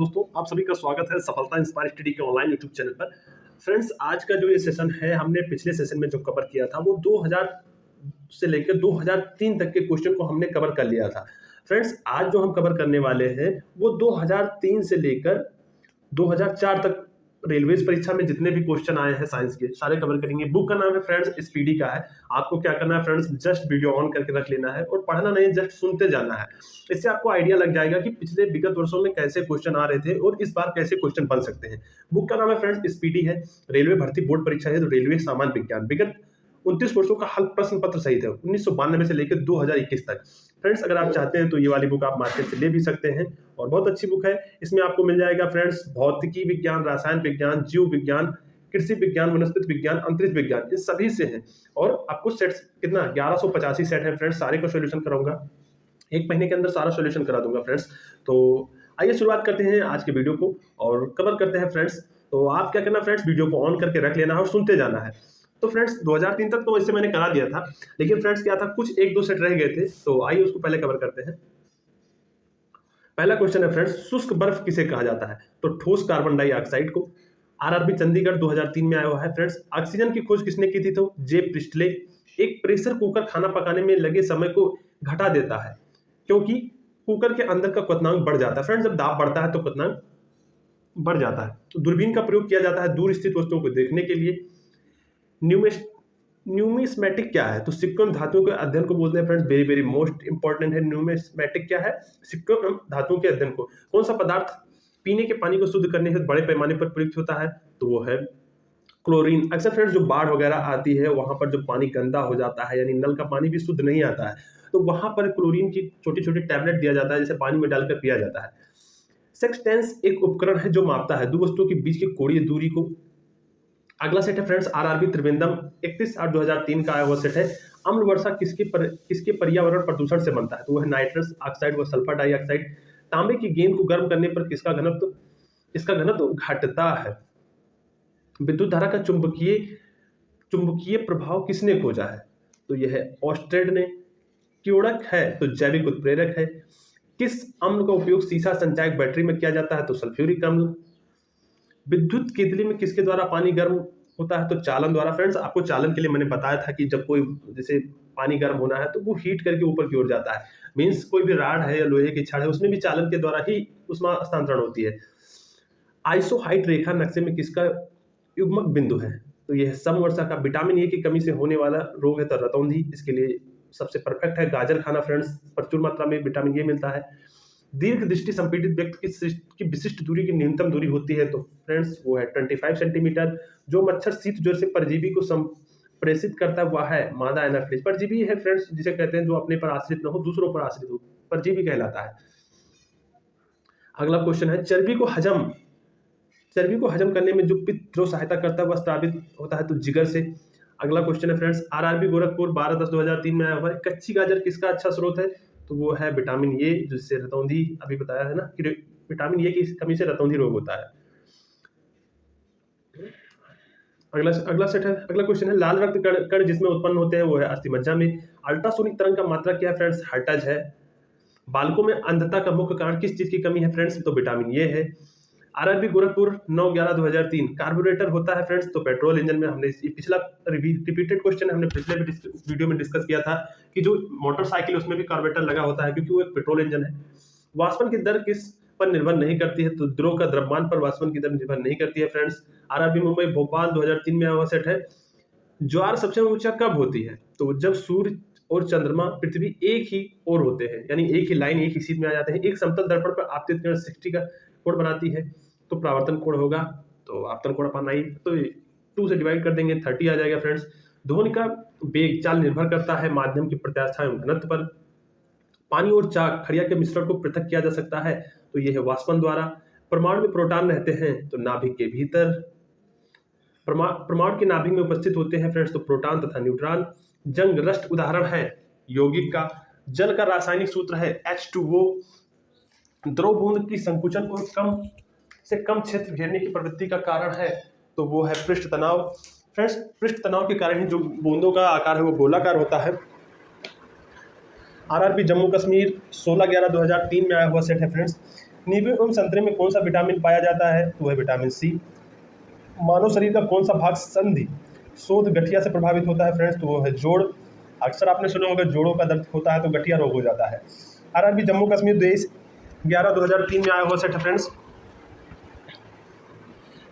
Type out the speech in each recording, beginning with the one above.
दोस्तों, आप सभी का स्वागत है सफलता इंस्पायर स्टडी के ऑनलाइन यूट्यूब चैनल पर। फ्रेंड्स, आज का जो ये सेशन है, हमने पिछले सेशन में जो कवर किया था वो 2000 से लेकर 2003 तक के क्वेश्चन को हमने कवर कर लिया था। फ्रेंड्स, आज जो हम कवर करने वाले हैं वो 2003 से लेकर 2004 तक रेलवेज परीक्षा में जितने भी क्वेश्चन आए हैं साइंस के सारे कवर करेंगे। बुक का नाम है फ्रेंड्स स्पीडी का है। आपको क्या करना है फ्रेंड्स, जस्ट वीडियो ऑन करके रख लेना है और पढ़ना नहीं, जस्ट सुनते जाना है। इससे आपको आइडिया लग जाएगा कि पिछले विगत वर्षों में कैसे क्वेश्चन आ रहे थे और इस बार कैसे क्वेश्चन बन सकते हैं। बुक का नाम है फ्रेंड्स स्पीडी है। रेलवे भर्ती बोर्ड परीक्षा है तो रेलवे सामान्य विज्ञान विगत 29 वर्षों का हल प्रश्न पत्र सहित है 1992 से लेकर 2021 तक। फ्रेंड्स, अगर आप चाहते हैं तो ये वाली बुक आप मार्केट से ले भी सकते हैं और बहुत अच्छी बुक है। इसमें आपको मिल जाएगा फ्रेंड्स भौतिकी विज्ञान, रसायन विज्ञान, जीव विज्ञान, कृषि विज्ञान, वनस्पति विज्ञान, अंतरिक्ष विज्ञान, इन सभी से है। और आपको सेट्स कितना 1185 सेट है फ्रेंड्स। सारे का सोल्यूशन कराऊंगा, एक महीने के अंदर सारा सोल्यूशन करा दूंगा फ्रेंड्स। तो आइए शुरुआत करते हैं आज के वीडियो को और कवर करते हैं फ्रेंड्स। तो आप क्या करना फ्रेंड्स, वीडियो को ऑन करके रख लेना है और सुनते जाना है। तो फ्रेंड्स 2003 तक तो इससे मैंने करा दिया था, लेकिन फ्रेंड्स क्या था, कुछ एक दो सेट रह गए थे, तो आइए उसको पहले कवर करते हैं। पहला क्वेश्चन है फ्रेंड्स, शुष्क बर्फ किसे कहा जाता है? तो ठोस कार्बन डाइऑक्साइड को। आरआरबी चंडीगढ़ 2003 में आया हुआ है फ्रेंड्स। ऑक्सीजन की खोज किसने की थी? तो जे प्रिस्टले। एक प्रेशर कुकर खाना पकाने में लगे समय को घटा देता है क्योंकि कुकर के अंदर का क्वथनांक बढ़ जाता है। फ्रेंड्स, जब दाब बढ़ता है तो क्वथनांक बढ़ जाता है। तो दूरबीन का प्रयोग किया जाता है दूर स्थित वस्तुओं को देखने के लिए। न्यूमिस्मेटिक क्या है? तो सिक्कों एवं धातुओं के अध्ययन को बोलते हैं friends. Very very most important है। न्यूमिस्मेटिक क्या है? सिक्कों एवं धातुओं के अध्ययन को। कौन सा पदार्थ पीने के पानी को शुद्ध करने हेतु बड़े पैमाने पर प्रयुक्त होता है? तो वो है क्लोरीन। अक्सर फ्रेंड्स जो बाढ़ वगैरह आती है वहां पर जो पानी गंदा हो जाता है, यानी नल का पानी भी शुद्ध नहीं आता है, तो वहां पर क्लोरीन की छोटी छोटी टैबलेट दिया जाता है जिसे पानी में डालकर पिया जाता है। सेक्सटेंस एक उपकरण है जो मापता है दो वस्तुओं के बीच की कोणीय दूरी को। अगला सेट है फ्रेंड्स आरआरबी त्रिवेंद्रम 31/8/2003 का आया हुआ सेट है। अम्ल वर्षा किसके पर्यावरण प्रदूषण से बनता है? तो वह नाइट्रस ऑक्साइड व सल्फर डाइऑक्साइड। तांबे की गेंद को गर्म करने पर इसका घनत्व घटता है। विद्युत धारा का चुंबकीय प्रभाव किसने खोजा है? तो यह है ऑस्टेड ने। क्योड़क है तो जैविक उत्प्रेरक है। किस अम्ल का उपयोग सीसा संचायक बैटरी में किया जाता है? तो सल्फ्यूरिक अम्ल। विद्युत केतली में किसके द्वारा पानी गर्म होता है? तो चालन द्वारा। फ्रेंड्स, आपको चालन के लिए मैंने बताया था कि जब कोई जैसे पानी गर्म होना है तो वो हीट करके ऊपर की ओर जाता है। मींस कोई भी राड है या लोहे की छड़ है उसमें भी चालन के द्वारा ही उष्मा हस्तांतरण होती है। आइसोहाइट रेखा नक्शे में किसका युग्मक बिंदु है? तो यह समवर्षा का। विटामिन ए की कमी से होने वाला रोग है तो रतौंधी इसके लिए सबसे परफेक्ट है। गाजर खाना फ्रेंड्स, प्रचुर मात्रा में विटामिन ए मिलता है। दीर्घ दृष्टि संपीड़ित व्यक्ति की विशिष्ट दूरी की न्यूनतम दूरी होती है, तो फ्रेंड्स वो है 25 सेंटीमीटर। जो मच्छर शीत ज्वर से परजीवी को संप्रेषित करता है वह है मादा एनाफिलिस। परजीवी है फ्रेंड्स जिसे कहते हैं जो अपने पर आश्रित न हो, दूसरों पर आश्रित हो, परजीवी कहलाता है। अगला क्वेश्चन है, चर्बी को हजम करने में जो पित्त सहायता करता है वह स्रावित होता है तो जिगर से। अगला क्वेश्चन है फ्रेंड्स आरआरबी गोरखपुर 12/10/2003 में आया हुआ है। कच्ची गाजर किसका अच्छा स्रोत है? तो वो है विटामिन ए, जिससे रतौंधी अभी बताया है ना कि विटामिन ए की कमी से रतौंधी रोग होता है। अगला क्वेश्चन है, लाल रक्त कण जिसमें उत्पन्न होते हैं वो है अस्थिमज्जा में। अल्ट्रासोनिक तरंग का मात्रा क्या है फ्रेंड्स? हर्ट्ज है। बालकों में अंधता का मुख्य कारण किस चीज की कमी है फ्रेंड्स? तो विटामिन ए है। आरआरबी गोरखपुर 9/11/2003 कार्बोरेटर होता है फ्रेंड्स। तो पेट्रोल इंजन में हमने पिछला रिपीटेड क्वेश्चन हमने पिछले वीडियो में डिस्कस किया था कि जो मोटरसाइकिल उसमें भी कार्बोरेटर लगा होता है क्योंकि वो एक पेट्रोल इंजन है। वाष्पन की दर किस पर निर्भर नहीं करती है? तो द्रव का द्रव्यमान पर वाष्पन की दर निर्भर नहीं करती है फ्रेंड्स। आरआरबी मुंबई भोपाल 2003 में आया सेट है। ज्वार सबसे ऊंचा कब होती है? तो जब सूर्य और चंद्रमा पृथ्वी एक ही ओर होते हैं, यानी एक ही लाइन एक ही सीध में आ जाते हैं। एक समतल दर्पण पर आपतित किरण 60 का कोण बनाती है तो परावर्तन कोण होगा, तो आपतन कोण अपन आई तो 2 से डिवाइड कर देंगे 30 आ जाएगा फ्रेंड्स। ध्वनि का वेग चाल निर्भर करता है माध्यम की प्रत्यास्था एवं घनत्व पर। पानी और चाक खड़िया के मिश्रण को पृथक किया जा सकता है तो यह है वाष्पन द्वारा। परमाणु में प्रोटॉन रहते हैं तो नाभिक के भीतर। परमाणु के नाभिक में उपस्थित होते हैं फ्रेंड्स तो प्रोटॉन तथा न्यूट्रॉन। जंग रस्ट उदाहरण है यौगिक का। जल का रासायनिक सूत्र है H2O। द्रव बूंद की संकुचन और कम से कम क्षेत्र घेरने की प्रवृत्ति का कारण है तो वो है पृष्ठ तनाव। फ्रेंड्स, पृष्ठ तनाव के कारण ही जो बूंदों का आकार है वो गोलाकार होता है। आरआरबी जम्मू कश्मीर 16/11/2003 में आया हुआ सेट है फ्रेंड्स। नींबू एवं संतरे में कौन सा विटामिन पाया जाता है? तो वह विटामिन सी। मानव शरीर का कौन सा भाग संधि शोथ गठिया से प्रभावित होता है फ्रेंड्स? तो वो है जोड़। अक्सर आपने सुना होगा जोड़ों का दर्द होता है तो गठिया रोग हो जाता है। आरआरबी जम्मू कश्मीर 23/11/2003 में आया हुआ सेट है फ्रेंड्स।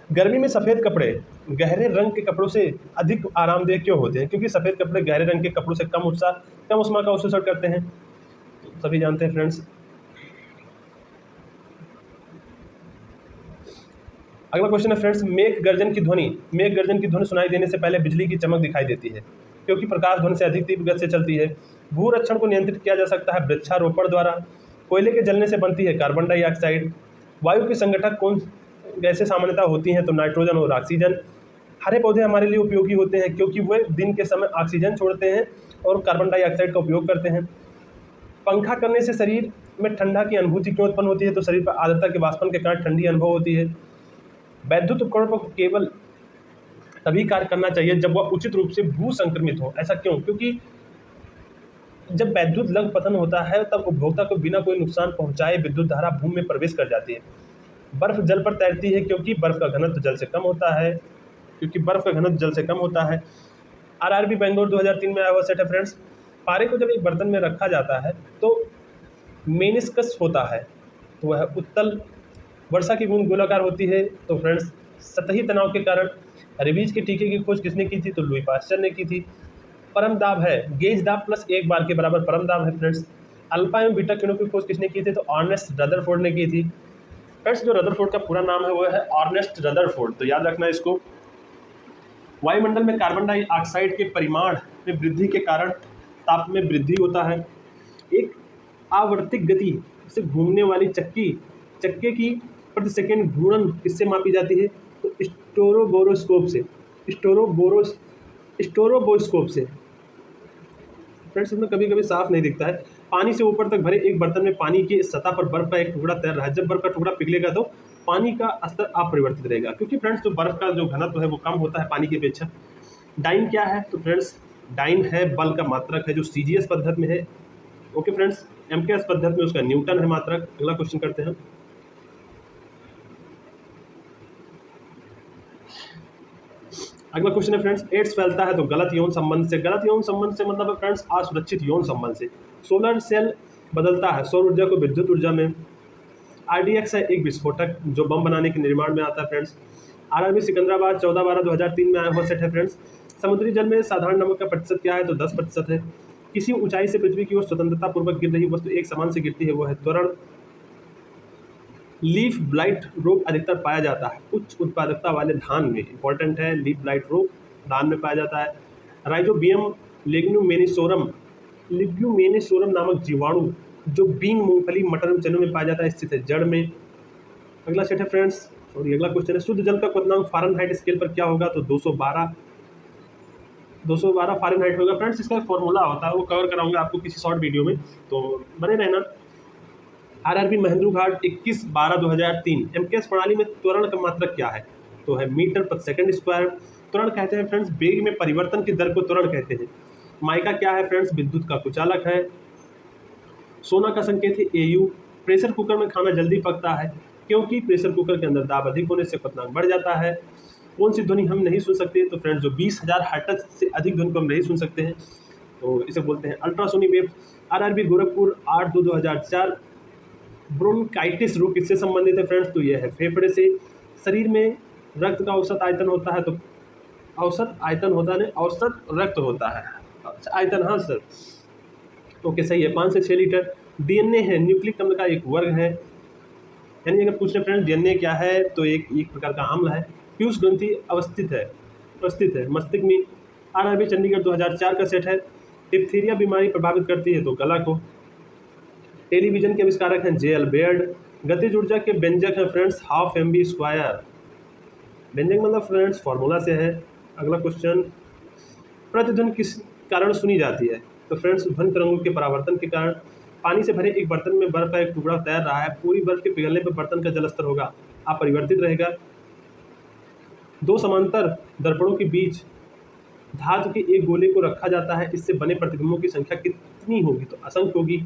गर्मी में सफ़ेद कपड़े गहरे रंग के कपड़ों से अधिक आरामदेह क्यों होते हैं? क्योंकि सफ़ेद कपड़े गहरे रंग के कपड़ों से कम उष्मा का अवशोषण करते हैं, तो सभी जानते हैं फ्रेंड्स। अगला क्वेश्चन है फ्रेंड्स, मेघ गर्जन की ध्वनि सुनाई देने से पहले बिजली की चमक दिखाई देती है क्योंकि प्रकाश ध्वनि से अधिक तीव्र गति से चलती है। भूरक्षण को नियंत्रित किया जा सकता है वृक्षारोपण द्वारा। कोयले के जलने से बनती है कार्बन डाइऑक्साइड। वायु के संगठक कौन गैसें सामान्यतः होती हैं? तो नाइट्रोजन और ऑक्सीजन। हरे पौधे हमारे लिए उपयोगी होते हैं क्योंकि वे दिन के समय ऑक्सीजन छोड़ते हैं और कार्बन डाइऑक्साइड का उपयोग करते हैं। पंखा करने से शरीर में ठंडा की अनुभूति क्यों उत्पन्न होती है? तो शरीर पर आर्द्रता के वाष्पन के कारण ठंडी अनुभव होती है। वैद्युत उपकरण पर केवल तभी कार्य करना चाहिए जब वह उचित रूप से भू संक्रमित हो। ऐसा क्यों? क्योंकि जब वैद्युत लग पतन होता है तब उपभोक्ता को बिना कोई नुकसान पहुंचाए विद्युत धारा भूमि में प्रवेश कर जाती है। बर्फ जल पर तैरती है क्योंकि बर्फ का घनत्व जल से कम होता है। आरआरबी बेंगलोर 2003 में आया हुआ सेट है फ्रेंड्स। पारे को जब एक बर्तन में रखा जाता है तो मेनिस्कस होता है, तो वह उत्तल। वर्षा की बूंद गोलाकार होती है, तो फ्रेंड्स सतही तनाव के कारण। रेबीज के टीके की खोज किसने की थी? तो लुई पास्चर ने की थी। परम दाब है गेज दाब प्लस एक बार के बराबर परम दाब है फ्रेंड्स। अल्फा एवं बीटा किरणों की खोज किसने की थी? तो अर्नेस्ट रदरफोर्ड ने की थी फ्रेंड्स। जो रदरफोर्ड का पूरा नाम है वो है अर्नेस्ट रदरफोर्ड, तो याद रखना इसको। वायुमंडल में कार्बन डाइऑक्साइड के परिमाण में वृद्धि के कारण ताप में वृद्धि होता है। एक आवर्तिक गति से घूमने वाली चक्के की प्रति सेकंड घूर्णन किससे मापी जाती है? तो स्टोरोबोस्कोप से फ्रेंड्स। इसमें कभी कभी साफ नहीं दिखता है। पानी से ऊपर तक भरे एक बर्तन में पानी की सतह पर बर्फ का एक टुकड़ा तैर रहा है। जब बर्फ का टुकड़ा पिघलेगा तो पानी का स्तर अपरिवर्तित रहेगा क्योंकि फ्रेंड्स जो बर्फ का जो घनत्व है वो कम होता है पानी की अपेक्षा। डाइन क्या है? तो फ्रेंड्स डाइन है बल का मात्रक है जो सीजीएस पद्धति में है। ओके फ्रेंड्स, एमकेएस पद्धति में उसका न्यूटन है मात्रक। अगला क्वेश्चन करते हैं। अगला क्वेश्चन है फ्रेंड्स, एड्स फैलता है तो गलत यौन संबंध से मतलब है फ्रेंड्स असुरक्षित यौन संबंध से। सोलर सेल बदलता है सौर ऊर्जा को विद्युत ऊर्जा में। आरडीएक्स है एक विस्फोटक जो बम बनाने के निर्माण में आता है फ्रेंड्स। आरआरबी सिकंदराबाद 14/12/2003 में आया हुआ सेट है फ्रेंड्स। समुद्री जल में साधारण नमक का प्रतिशत क्या है? तो 10% है। किसी ऊंचाई से पृथ्वी की ओर स्वतंत्रता पूर्वक गिर रही वस्तु एक समान से गिरती है, वो है त्वरण। लीफ ब्लाइट रोग अधिकतर पाया जाता है उच्च उत्पादकता वाले धान में। इंपॉर्टेंट है, लीफ ब्लाइट रोग धान में पाया जाता है। राइजोबियम लेग्यूमेनिसोरम नामक जीवाणु जो बीन, मूंगफली, मटर एवं चनों में पाया जाता है स्थित है जड़ में। अगला सेट है फ्रेंड्स और ये अगला क्वेश्चन है, शुद्ध जल का क्वथनांक फ़ारेनहाइट स्केल पर क्या होगा? तो 212 फ़ारेनहाइट होगा फ्रेंड्स। इसका फॉर्मूला होता है वो कवर कराऊंगा आपको किसी शॉर्ट वीडियो में, तो बने रहना। आरआरबी महेंद्रघाट 21/12/2003। एमकेएस प्रणाली में त्वरण का मात्रक क्या है? तो है मीटर प्रति सेकंड स्क्वायर। त्वरण कहते हैं फ्रेंड्स वेग में परिवर्तन की दर को त्वरण कहते हैं। माइका क्या है फ्रेंड्स? विद्युत का कुचालक है। सोना का संकेत है एयू। प्रेशर कुकर में खाना जल्दी पकता है क्योंकि प्रेशर कुकर के अंदर दाब अधिक होने से क्वथनांक बढ़ जाता है। कौन सी ध्वनि हम नहीं सुन सकते? तो फ्रेंड्स जो 20,000 हर्ट्ज से अधिक ध्वनि को हम नहीं सुन सकते हैं, तो इसे बोलते हैं ultrasonic wave. RRB Gorakhpur 8/2/2004। Bronchitis रोग किससे संबंधित है फ्रेंड्स? तो यह है फेफड़े से। शरीर में रक्त का औसत आयतन होता है, तो औसत रक्त होता है। आयतन, हाँ सर, ओके सही है, 5 से 6 लीटर। डीएनए है न्यूक्लिक अम्ल का एक वर्ग है। यानी अगर पूछ रहे फ्रेंड्स डीएनए क्या है तो एक प्रकार का अम्ल है। पीयूष ग्रंथि अवस्थित है मस्तिष्क में। आरआरबी चंडीगढ़ 2004 का सेट है। डिप्थीरिया बीमारी प्रभावित करती है तो गला को। टेलीविजन के आविष्कारक हैं जे एल बेयर्ड। गतिज ऊर्जा के व्यंजक हैं फ्रेंड्स हाफ mv स्क्वायर। व्यंजक मतलब फ्रेंड्स फॉर्मूला से है। अगला क्वेश्चन, प्रतिध्वनि किस कारण सुनी जाती है? तो फ्रेंड्स ध्वनि तरंगों के परावर्तन के कारण। पानी से भरे एक बर्तन में बर्फ का एक टुकड़ा तैर रहा है, पूरी बर्फ के पिघलने पर बर्तन का जलस्तर होगा अपरिवर्तित रहेगा। दो समांतर दर्पणों के बीच धातु के एक गोले को रखा जाता है, इससे बने प्रतिबिंबों की संख्या कितनी होगी? तो असंख्य होगी।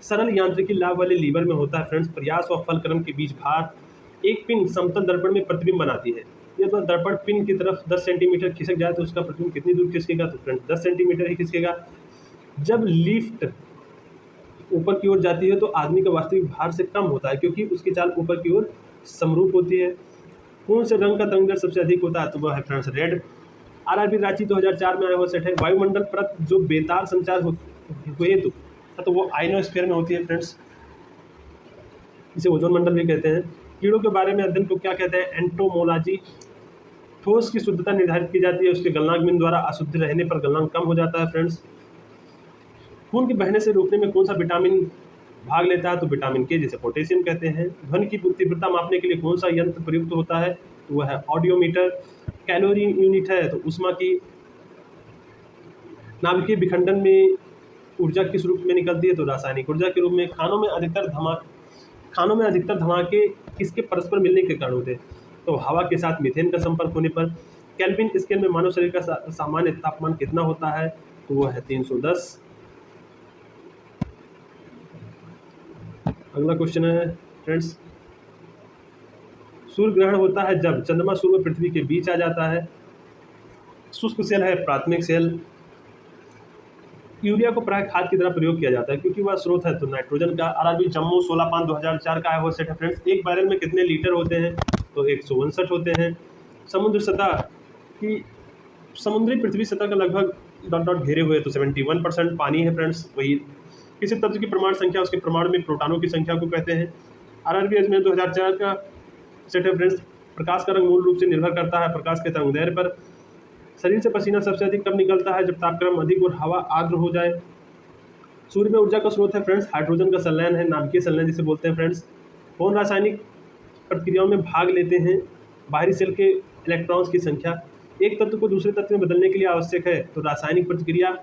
सरल यांत्रिकी लाभ वाले लीवर में होता है फ्रेंड्स प्रयास व फलक्रम के बीच भार। एक पिन समतल दर्पण में प्रतिबिंब बनाती है। ये तो दर्पण पिन की तरफ 10 सेंटीमीटर खिसक जाए तो उसका प्रतिबिंब कितनी दूर खिसकेगा, तो फ्रेंड्स 10 सेंटीमीटर ही खिसकेगा। जब लिफ्ट ऊपर की ओर जाती है तो आदमी का वास्तविक भार से कम होता है क्योंकि उसकी चाल ऊपर की ओर समरूप होती है। कौन से रंग का तरंग सबसे अधिक होता है, तो वह है फ्रेंड्स रेड। आरआरबी रांची 2004 में आया हुआ सेट है। वायुमंडल परत जो बेतार संचार हुए तो वो आइनोस्फीयर में होती है फ्रेंड्स, इसे ओजोन मंडल भी कहते हैं। कीड़ों के बारे में अध्ययन को क्या कहते हैं, एंटोमोलॉजी। ठोस की शुद्धता निर्धारित की जाती है उसके गलनांक बिंदु द्वारा, अशुद्ध रहने पर गलनांक कम हो जाता है फ्रेंड्स। खून के बहने से रोकने में कौन सा विटामिन भाग लेता है, तो विटामिन के, जिसे पोटेशियम कहते हैं। ध्वनि की तीव्रता मापने के लिए कौन सा यंत्र प्रयुक्त होता है, तो वह है ऑडियोमीटर। कैलोरी यूनिट है तो उष्मा की। नाभिकीय विखंडन में ऊर्जा किस रूप में निकलती है, तो रासायनिक ऊर्जा के रूप में। खानों में अधिकतर धमाके किसके परस्पर मिलने के कारण होते हैं, तो हवा के साथ मीथेन का संपर्क होने पर। केल्विन स्केल में मानव शरीर का सामान्य तापमान कितना होता है, तो वह है 310। अगला क्वेश्चन है फ्रेंड्स, सूर्य ग्रहण होता है जब चंद्रमा सूर्य व पृथ्वी के बीच आ जाता है। शुष्क सेल है प्राथमिक सेल। यूरिया को प्राय खाद की तरह प्रयोग किया जाता है क्योंकि वह स्रोत है तो नाइट्रोजन का। आरआरबी जम्मू 16/5/2004 का है वो सेट है फ्रेंड्स। एक बैरल में कितने लीटर होते हैं, तो 159 होते हैं। समुद्री पृथ्वी सतह का लगभग डॉट डॉट घेरे हुए तो 71% पानी है फ्रेंड्स। वही किसी तत्व की परमाणु संख्या उसके परमाणु में प्रोटॉनों की संख्या को कहते हैं। आरआरबी अजमेर 2004 का सेट है फ्रेंड्स। प्रकाश का रंग मूल रूप से निर्भर करता है प्रकाश के तरंगदैर्घ्य पर। शरीर से पसीना सबसे अधिक कब निकलता है, जब तापक्रम अधिक और हवा आर्द्र हो जाए। सूर्य में ऊर्जा का स्रोत है फ्रेंड्स हाइड्रोजन का संलयन है, नाभिकीय संलयन जिसे बोलते हैं फ्रेंड्स। कौन रासायनिक प्रतिक्रियाओं में भाग लेते हैं, बाहरी सेल के इलेक्ट्रॉन्स की संख्या। एक तत्व को दूसरे तत्व में बदलने के लिए आवश्यक है, तो रासायनिक प्रतिक्रिया।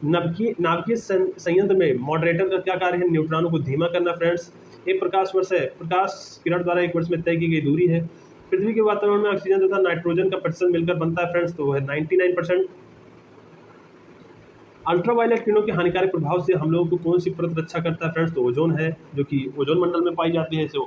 नाभिकीय संयंत्र में मॉडरेटर का क्या कार्य है, न्यूट्रॉनों को धीमा करना फ्रेंड्स। एक प्रकाश वर्ष है, प्रकाश किरण द्वारा एक वर्ष में तय की गई दूरी है। पृथ्वी के वातावरण में ऑक्सीजन तथा नाइट्रोजन का प्रतिशत मिलकर बनता है फ्रेंड्स, तो वह है 99%। अल्ट्रावायलेट किरणों के हानिकारक प्रभाव से हम लोगों को कौन सी परत रक्षा करता है फ्रेंड्स, तो ओजोन है जो कि ओजोन मंडल में पाई जाती है, इसे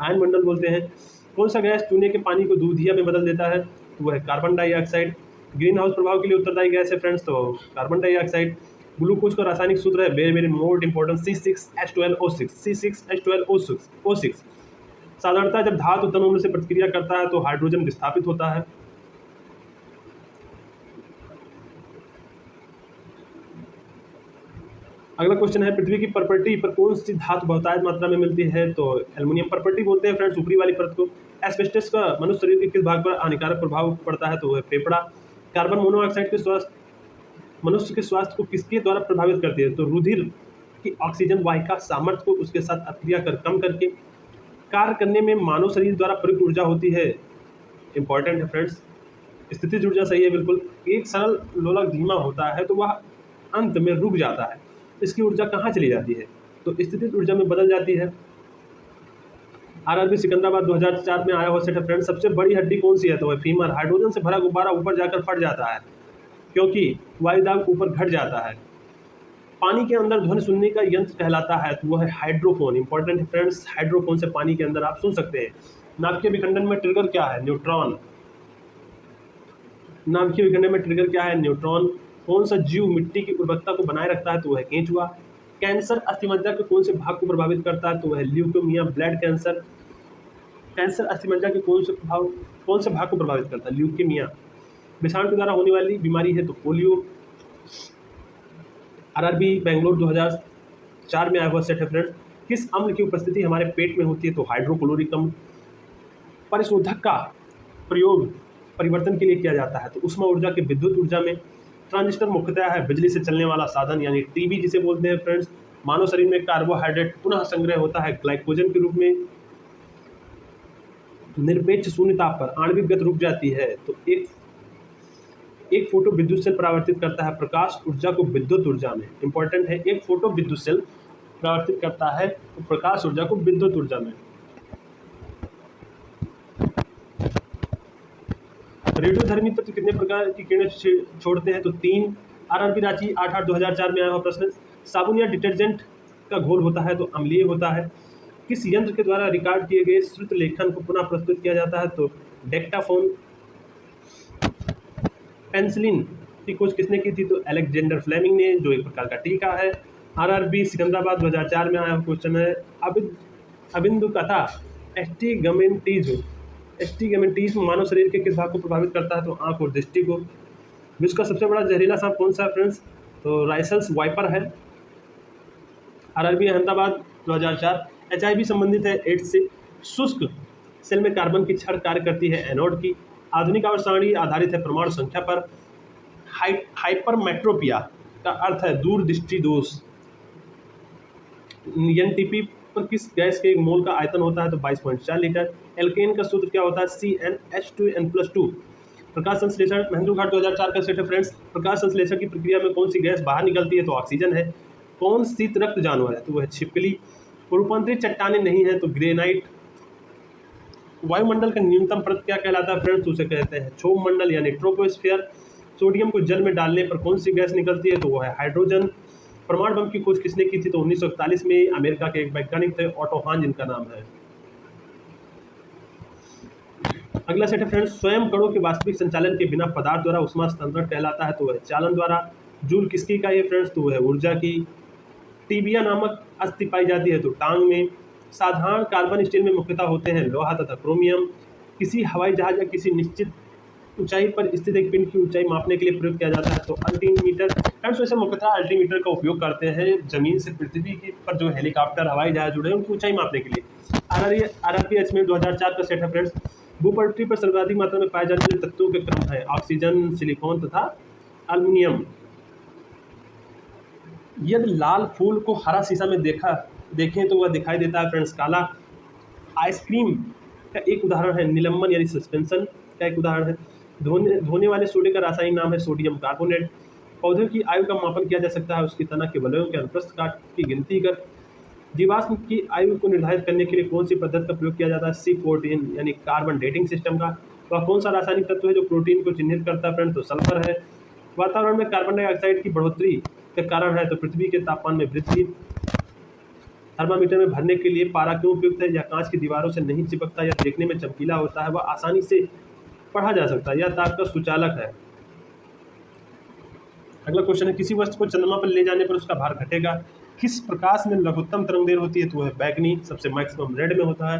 आयन मंडल बोलते हैं। कौन सा गैस चूने के पानी को दूधिया में बदल देता है, तो वह है कार्बन डाइऑक्साइड। ग्रीन हाउस प्रभाव के लिए उत्तरदायी गैस है फ्रेंड्स, तो कार्बन डाइऑक्साइड। ग्लूकोज का रासायनिक सूत्र है very very most important, C6H12O6। साधारणतः जब धातु तनों से प्रतिक्रिया करता है तो हाइड्रोजन विस्थापित होता है। अगला क्वेश्चन है, पृथ्वी की प्रॉपर्टी पर कौन सी धातु बहुतायत मात्रा में मिलती है, तो एल्युमिनियम प्रॉपर्टी बोलते हैं फ्रेंड्स ऊपरी वाली परत को। एस्बेस्टस का मनुष्य शरीर के किस भाग पर हानिकारक प्रभाव पड़ता है, तो वह फेफड़ा। कार्बन मोनोऑक्साइड के मनुष्य के स्वास्थ्य को किसके द्वारा प्रभावित करती है, तो रुधिर की ऑक्सीजन वाहिका सामर्थ्य को उसके साथ अक्रिया कर कम करके। कार्य करने में मानव शरीर द्वारा प्रयुक्त ऊर्जा होती है, इंपॉर्टेंट है फ्रेंड्स, स्थितिज ऊर्जा सही है बिल्कुल। एक सरल लोलक धीमा होता है तो वह अंत में रुक जाता है, इसकी ऊर्जा कहाँ चली जाती है, तो स्थितिज ऊर्जा में बदल जाती है। आरआरबी सिकंदराबाद 2004 में आया हुआ सेट है फ्रेंड्स। सबसे बड़ी हड्डी कौन सी है, तो वह फीमर। हाइड्रोजन से भरा गुब्बारा ऊपर जाकर फट जाता है क्योंकि वायुदाब ऊपर घट जाता है। पानी के अंदर ध्वनि सुनने का यंत्र कहलाता है, तो वह है हाइड्रोफोन, इंपॉर्टेंट है फ्रेंड्स। हाइड्रोफोन से पानी के अंदर आप सुन सकते हैं। नाभिकीय विखंडन में ट्रिगर क्या है, न्यूट्रॉन। नाभिकीय विखंडन में ट्रिगर क्या है, न्यूट्रॉन। कौन सा जीव मिट्टी की उर्वरकता को बनाए रखता है, तो वह है केंचुआ। कैंसर अस्थिमज्जा के कौन से भाग को प्रभावित करता है, तो वह है ल्यूकेमिया, ब्लड कैंसर। कैंसर अस्थिमज्जा के कौन से भाग को प्रभावित करता है, ल्यूकेमिया। विषाणु के द्वारा होने वाली बीमारी है तो पोलियो। आरआरबी बेंगलोर 2004 में आया हुआ सेट है फ्रेंड्स। किस अम्ल की उपस्थिति हमारे पेट में होती है, तो हाइड्रोक्लोरिक अम्ल। परिशोधक का प्रयोग परिवर्तन के लिए किया जाता है, तो उष्मा ऊर्जा के विद्युत ऊर्जा में। ट्रांजिस्टर मुख्यतः है बिजली से चलने वाला साधन यानी टीवी जिसे बोलते हैं फ्रेंड्स। मानव शरीर में कार्बोहाइड्रेट पुनः संग्रह होता है ग्लाइकोजन के रूप में। निरपेक्ष शून्य ताप पर आणविक गति रुक जाती है, तो एक फोटो विद्युत सेल परावर्तित करता है प्रकाश ऊर्जा को विद्युत ऊर्जा में, इंपॉर्टेंट है। एक फोटो विद्युत सेल परावर्तित करता है तो प्रकाश ऊर्जा को विद्युत ऊर्जा में। रेडियोधर्मी तत्व कितने प्रकार की किरणें छोड़ते हैं, तो 3। आरआरबी रांची 8/8/2004 में आया हुआ प्रश्न। साबुन या डिटर्जेंट का घोल होता है तो अम्लीय होता है। किस यंत्र के द्वारा रिकॉर्ड किए गए श्रुत लेखन को पुनः प्रस्तुत किया जाता है तो डेक्टाफोन। पेंसिलिन की खोज किसने की थी तो अलेक्जेंडर फ्लेमिंग ने, जो एक प्रकार का टीका है। आरआरबी सिकंदराबाद 2004 में आया क्वेश्चन है। अबिंदु कथा एस्टिगमेंटिज्म मानव शरीर के किस भाग को प्रभावित करता है तो आंख और दृष्टि को। विश्व का सबसे बड़ा जहरीला सांप कौन सा है फ्रेंड्स तो राइसल्स वाइपर है। आरआरबी अहमदाबाद 2004। एचआईवी संबंधित है एड्स से। शुष्क सेल में कार्बन की छड़ कार्य करती है एनोड की। आधुनिक आवर्त आधारित है परमाणु संख्या पर। हाइपरमेट्रोपिया का अर्थ है दूरदृष्टि दोष। एनटीपी पर किस गैस के एक मोल का आयतन होता है तो 22.4 लीटर। एल्केन का सूत्र क्या होता है CnH2n+2। प्रकाश संश्लेषण महेंद्र घाट 2004 का सेट है फ्रेंड्स। प्रकाश संश्लेषण की प्रक्रिया में कौन सी गैस बाहर निकलती है तो ऑक्सीजन है। कौन शीत रक्त जानवर है तो वह छिपकली। रूपांतरित चट्टानें नहीं है तो ग्रेनाइट। वायुमंडल का न्यूनतम परत क्या कहलाता है फ्रेंड्स उसे कहते हैं क्षोभ मंडल यानी ट्रोपोस्फियर। सोडियम को जल में डालने पर कौन सी गैस निकलती है तो वह है हाइड्रोजन। परमाणु बम की खोज किसने की थी तो 1941 में अमेरिका के एक वैज्ञानिक थे ऑटो हान जिनका नाम है। अगला सेट है फ्रेंड्स स्वयं कणों के वास्तविक संचालन के बिना पदार्थ द्वारा ऊष्मा हस्तांतरण कहलाता है तो वह चालन द्वारा। जूल किसकी इकाई है फ्रेंड्स तो वह ऊर्जा की। टीबिया नामक अस्थि पाई जाती है तो टांग में। साधारण कार्बन स्टील में मुख्यतः होते हैं लोहा तथा क्रोमियम। किसी हवाई जहाज या किसी निश्चित ऊंचाई पर स्थित एक पिंड की ऊंचाई मापने के लिए प्रयोग किया जाता है तो अल्टीमीटर। फ्रेंड्स वैसे मुख्यतः अल्टीमीटर का उपयोग करते हैं जमीन से पृथ्वी की पर जो हेलीकॉप्टर हवाई जहाज जुड़े हैं उनकी ऊंचाई मापने के लिए। आरआरपीएच में 2004 का सेट है फ्रेंड्स। भूपृथ्वी पर सर्वाधिक मात्रा में पाए जाने वाले तत्वों के क्रम है ऑक्सीजन, सिलिकॉन तथा एल्युमिनियम। यदि लाल फूल को हरा शीशा में देखें तो वह दिखाई देता है फ्रेंड्स काला। आइसक्रीम का एक उदाहरण है निलंबन यानी सस्पेंशन का एक उदाहरण है। धोने वाले सोडे का रासायनिक नाम है सोडियम कार्बोनेट। पौधे की आयु का मापन किया जा सकता है उसकी तना के वलयों के अनुप्रस्थ काट की गिनती कर। जीवाश्म की आयु को निर्धारित करने के लिए कौन सी पद्धति का प्रयोग किया जाता है C14 यानी कार्बन डेटिंग सिस्टम का। वह कौन सा रासायनिक तत्व है जो प्रोटीन को चिन्हित करता है फ्रेंड तो सल्फर है। वातावरण में कार्बन डाइऑक्साइड की बढ़ोतरी का कारण है तो पृथ्वी के तापमान में वृद्धि। थर्मामीटर में भरने के लिए पारा क्यों उपयुक्त है। यह कांच की दीवारों से नहीं चिपकता या देखने में चमकीला होता है। वह आसानी से पढ़ा जा सकता है। यह ताप का सुचालक है। अगला क्वेश्चन है किसी वस्तु को चंद्रमा पर ले जाने पर उसका भार घटेगा। किस प्रकाश में लघुत्तम तरंग देर होती है तो वह बैगनी सबसे मैक्सिमम रेड में होता है।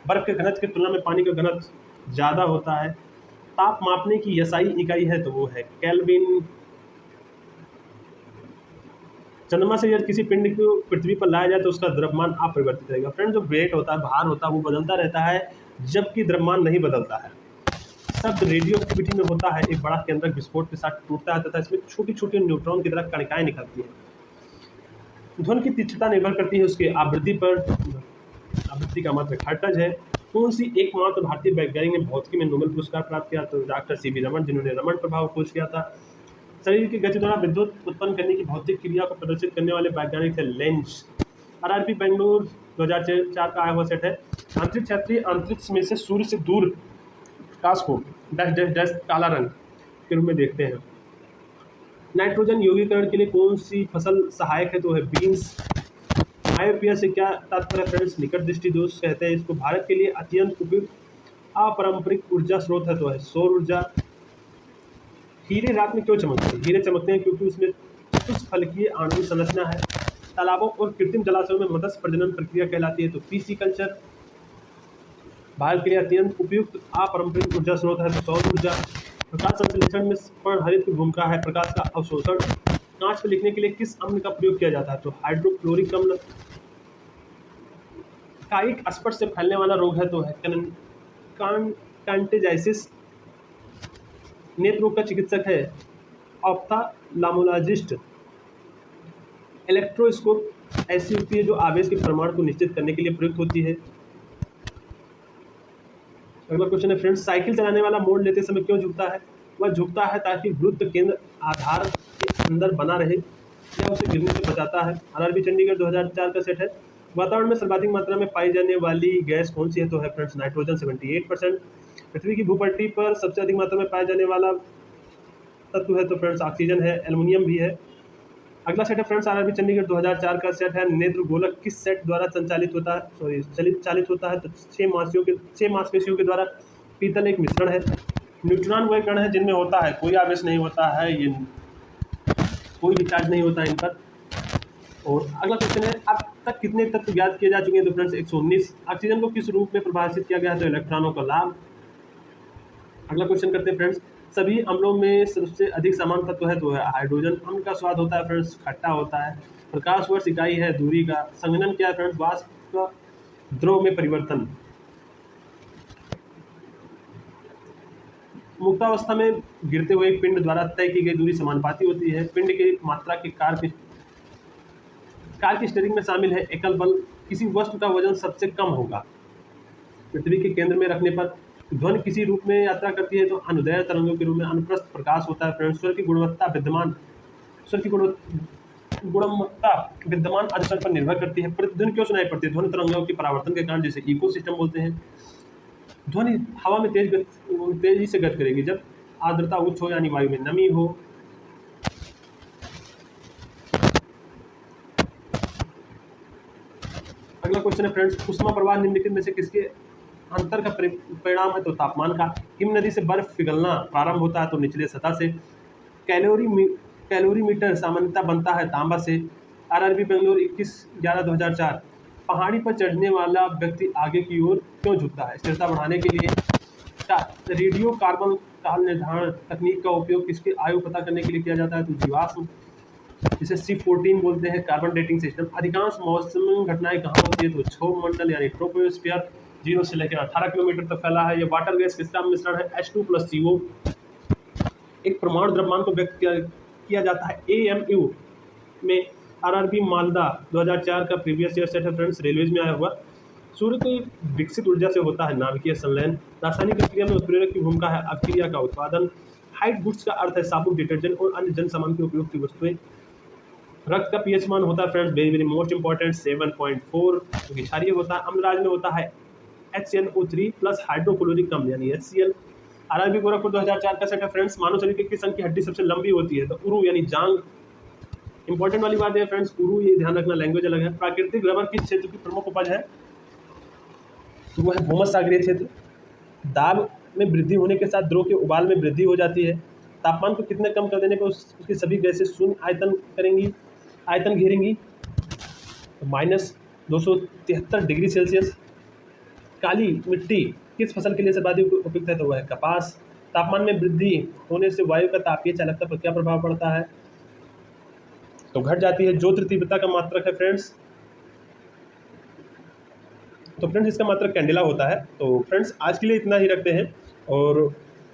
बर्फ के घनत्व की तुलना में पानी का घनत्व ज़्यादा होता है। ताप मापने की SI इकाई है तो वो है केल्विन। चंद्रमा से यदि किसी पिंड को पृथ्वी पर लाया जाए तो उसका द्रव्यमान अपरिवर्तित रहेगा। फ्रेंड जो वेट होता है भार होता है वो बदलता रहता है जबकि द्रव्यमान नहीं बदलता है। शब्द रेडियो एक्टिविटी में होता है एक बड़ा केंद्रक विस्फोट के साथ टूटता है तथा इसमें छोटी छोटी न्यूट्रॉन की तरह कणिकाएं निकलती हैं। ध्वनि की तीक्ष्णता निर्भर करती है उसके आवृत्ति पर। आवृत्ति का मतलब हर्ट्ज है। कौन सी एकमात्र भारतीय वैज्ञानिक ने भौतिकी में नोबेल पुरस्कार प्राप्त किया तो डॉक्टर CV रमन जिन्होंने रमन प्रभाव खोज किया था। शरीर की गति द्वारा विद्युत उत्पन्न करने की भौतिक क्रिया को प्रदर्शित करने वाले वैज्ञानिक थे लेंज। आरआरबी बेंगलुरु 2004 का आया हुआ सेट है। अंतरिक्ष यात्री अंतरिक्ष में से सूर्य से दूर प्रकाश को डैश डैश डैश काला रंग के रूप में देखते हैं। नाइट्रोजन यौगिकरण के लिए कौन सी फसल सहायक है तो है बीन्स। मायोपिया से क्या तात्पर्य फ्रेंड्स निकट दृष्टि दोष कहते हैं इसको। भारत के लिए अत्यंत उपयुक्त अपारंपरिक ऊर्जा स्रोत है तो है सौर ऊर्जा। हीरे रात में क्यों चमकते हैं। हीरे चमकते हैं क्योंकि उसमें चतुष्फलकीय आणविक संरचना है। तालाबों और कृत्रिम जलाशयों में मत्स्य प्रजनन प्रक्रिया कहलाती है तो पीसीकल्चर। भारत के लिए अत्यंत उपयुक्त अपारंपरिक ऊर्जा स्रोत है तो सौर ऊर्जा। प्रकाश संश्लेषण में पर्णहरित की भूमिका है। प्रकाश का अवशोषण। कांच पर लिखने के लिए किस अम्ल का प्रयोग किया जाता है तो हाइड्रोक्लोरिक अम्ल। कायिक स्पर्श से फैलने वाला रोग है तो है कांटेजाइसिस। नेत्र रोग का चिकित्सक है ऑप्थाल्मोलॉजिस्ट। इलेक्ट्रोस्कोप ऐसी होती है जो आवेश के परिमाण को निश्चित करने के लिए प्रयुक्त होती है। अगला क्वेश्चन है फ्रेंड्स साइकिल चलाने वाला मोड़ लेते समय क्यों झुकता है। वह झुकता है ताकि गुरुत्व केंद्र आधार के अंदर बना रहे या उसे गिरने से बचाता है। आरआरबी चंडीगढ़ 2004 का सेट है। वातावरण में सर्वाधिक मात्रा में पाई जाने वाली गैस कौन सी है तो है फ्रेंड्स नाइट्रोजन 78%। पृथ्वी की भूपट्टी पर सबसे अधिक मात्रा में पाया जाने वाला तत्व है तो फ्रेंड्स ऑक्सीजन है। एल्युमिनियम भी है। अगला सेट है फ्रेंड्स आरआरबी चंडीगढ़ 2004 का सेट है। नेत्र गोलक किस सेट द्वारा संचालित होता है, चालित होता है? तो 6 मांसपेशियों के द्वारा। पीतल एक मिश्रण है। न्यूट्रॉन वह कण है जिनमें होता है कोई आवेश नहीं होता है, ये कोई भी चार्ज नहीं होता इन पर। और अगला क्वेश्चन है अब तक कितने तत्व ज्ञात किए जा चुके हैं? तो फ्रेंड्स 119। ऑक्सीजन को किस रूप में परिभाषित किया गया है? तो इलेक्ट्रॉनों का लाभ। अगला क्वेश्चन करते हैं फ्रेंड्स, सभी अम्लों में सबसे अधिक समान तत्व है तो है हाइड्रोजन। अम्ल का स्वाद होता है फ्रेंड्स खट्टा होता है। प्रकाश वर्ष इकाई है दूरी का। संघनन क्या है फ्रेंड्स? वाष्प का द्रव में परिवर्तन। मुक्तावस्था में गिरते हुए एक पिंड द्वारा तय की गई दूरी समानुपाती होती है। पिंड की मात्रा के कार की स्टीयरिंग में शामिल है एकल बल। किसी वस्तु का वजन सबसे कम होगा। पृथ्वी के केंद्र में रखने पर ध्वनि किसी रूप में यात्रा करती है तो अनुदैर्घ्य तरंगों के रूप में। अनुप्रस्थ प्रकाश होता है फ्रेंड्स। स्वर की गुणवत्ता विद्यमान अक्षर पर निर्भर करती है। प्रतिध्वनि क्यों सुनाई पड़ती है? ध्वनि तरंगों के परावर्तन के कारण, जिसे इको सिस्टम बोलते हैं। ध्वनि हवा में तेजी से गति करेगी जब आर्द्रता उच्च हो यानी वायु में नमी हो। अगला क्वेश्चन है फ्रेंड्स, ऊष्मा प्रवाह निम्नलिखित में से किसके अंतर का परिणाम है? तो तापमान का। हिम नदी से बर्फ पिघलना प्रारंभ होता है तो निचले सतह से। कैलोरीमीटर सामान्यतः बनता है तांबा से। आरआरबी बेंगलोर 21/11/2004। पहाड़ी पर चढ़ने वाला व्यक्ति आगे की ओर क्यों झुकता है? स्थिरता बढ़ाने के लिए। रेडियो कार्बन काल निर्धारण तकनीक का उपयोग किसके आयु पता करने के लिए किया जाता है? तो जीवाश्म, जिसे C14 बोलते हैं, कार्बन डेटिंग सिस्टम। अधिकांश मौसम घटनाएं कहाँ होती है? तो क्षोभ मंडल यानी ट्रोपोस्फियर 0 से लेकर 18 किलोमीटर तक फैला है। ये वाटर गैस किसका मिश्रण है? H2+CO। एक परमाणु द्रव्यमान को व्यक्त किया जाता है AMU में। आरआरबी मालदा 2004 का प्रीवियस ईयर सेट है फ्रेंड्स, रेलवेज में आया हुआ। सूर्य की विकसित ऊर्जा से होता है नाभिकीय संलयन। रासायनिक प्रक्रिया में उत्प्रेरक की भूमिका है अभिक्रिया का उत्पादन। हाइट गुड्स का अर्थ है साबुन, डिटर्जेंट और अन्य जन सामान के उपयोग की वस्तुएं। रक्त का पीएच मान होता है friends, very very most important, 7.4, क्योंकि क्षारीय होता है। अम्लराज में होता है HNO3 प्लस हाइड्रोक्लोरिक अम्ल यानी HCl। आरआरबी गोरखपुर 2004 का सेट है फ्रेंड्स, मानव शरीर की किस अंग की हड्डी सबसे लंबी होती है? तो उरु यानी जांग। इंपॉर्टेंट वाली बात है फ्रेंड्स, उरु, ये ध्यान रखना, लैंग्वेज अलग है। प्राकृतिक रबर किस क्षेत्र की प्रमुख उपज है? तो वो है भूमध्य सागरीय क्षेत्र। दाब में वृद्धि होने के साथ द्रव के उबाल में वृद्धि हो जाती है। तापमान को कितने कम कर देने पर उसकी सभी गैसें शून्य आयतन घेरेंगी? तो -273 डिग्री सेल्सियस। काली मिट्टी किस फसल के लिए सर्वाधिक उपयुक्त है? तो वह है कपास। तापमान में वृद्धि होने से वायु का तापीय चालकता पर क्या प्रभाव पड़ता है? तो घट जाती है। ज्योति तीव्रता का मात्रक है फ्रेंड्स, तो फ्रेंड्स इसका मात्रक कैंडेला होता है। तो फ्रेंड्स आज के लिए इतना ही रखते हैं। और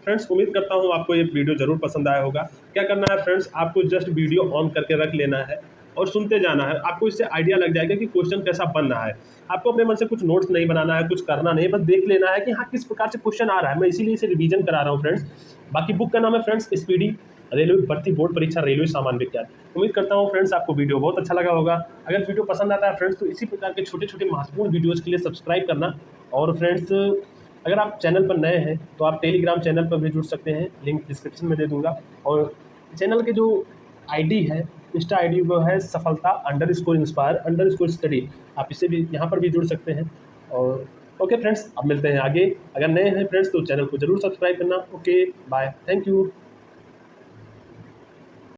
फ्रेंड्स उम्मीद करता हूँ आपको ये वीडियो ज़रूर पसंद आया होगा। क्या करना है फ्रेंड्स, आपको जस्ट वीडियो ऑन करके रख लेना है और सुनते जाना है। आपको इससे आइडिया लग जाएगा कि क्वेश्चन कैसा बन रहा है। आपको अपने मन से कुछ नोट्स नहीं बनाना है, कुछ करना नहीं, बस देख लेना है कि हाँ किस प्रकार से क्वेश्चन आ रहा है। मैं इसीलिए इसे रिवीजन करा रहा हूँ फ्रेंड्स। बाकी बुक का नाम है फ्रेंड्स स्पीडी रेलवे भर्ती बोर्ड परीक्षा रेलवे सामान्य विज्ञान। उम्मीद करता हूँ फ्रेंड्स आपको वीडियो बहुत अच्छा लगा होगा। अगर वीडियो पसंद आता है फ्रेंड्स तो इसी प्रकार के छोटे छोटे महत्वपूर्ण वीडियोज़ के लिए सब्सक्राइब करना। और फ्रेंड्स अगर आप चैनल पर नए हैं तो आप टेलीग्राम चैनल पर भी जुड़ सकते हैं, लिंक डिस्क्रिप्शन में दे दूँगा। और चैनल के जो आईडी है, इंस्टा आईडी, वो है सफलता_इंस्पायर_स्टडी। आप इससे भी यहाँ पर भी जुड़ सकते हैं। और ओके फ्रेंड्स, अब मिलते हैं आगे। अगर नए हैं फ्रेंड्स तो चैनल को जरूर सब्सक्राइब करना। Okay bye, thank you.